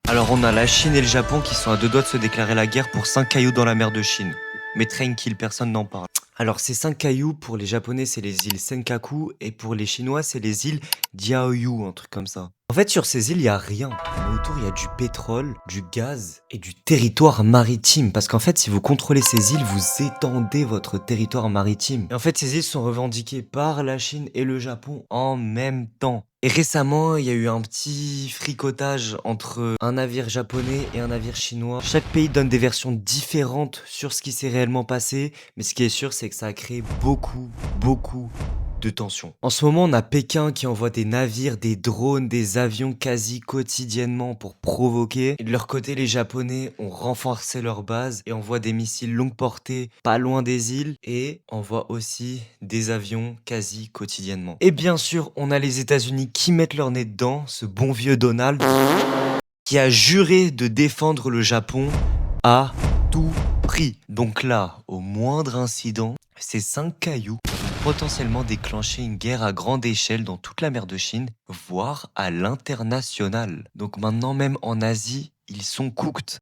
Alors on a la Chine et le Japon qui sont à deux doigts de se déclarer la guerre pour 5 cailloux dans la mer de Chine. Mais tranquille, personne n'en parle. Alors ces 5 cailloux, pour les Japonais, c'est les îles Senkaku et pour les Chinois, c'est les îles Diaoyu, un truc comme ça. En fait, sur ces îles, il y a rien. Mais autour, il y a du pétrole, du gaz et du territoire maritime. Parce qu'en fait, si vous contrôlez ces îles, vous étendez votre territoire maritime. Et en fait, ces îles sont revendiquées par la Chine et le Japon en même temps. Et récemment, il y a eu un petit fricotage entre un navire japonais et un navire chinois. Chaque pays donne des versions différentes sur ce qui s'est réellement passé, mais ce qui est sûr, c'est que ça a créé beaucoup de tensions. En ce moment, on a Pékin qui envoie des navires, des drones, des avions quasi quotidiennement pour provoquer. Et de leur côté, les Japonais ont renforcé leur base et envoient des missiles longue portée pas loin des îles et envoient aussi des avions quasi quotidiennement. Et bien sûr, on a les États-Unis qui mettent leur nez dedans, ce bon vieux Donald qui a juré de défendre le Japon à tout prix. Donc là, au moindre incident, ces 5 cailloux vont potentiellement déclencher une guerre à grande échelle dans toute la mer de Chine, voire à l'international. Donc maintenant, même en Asie, ils sont cooked.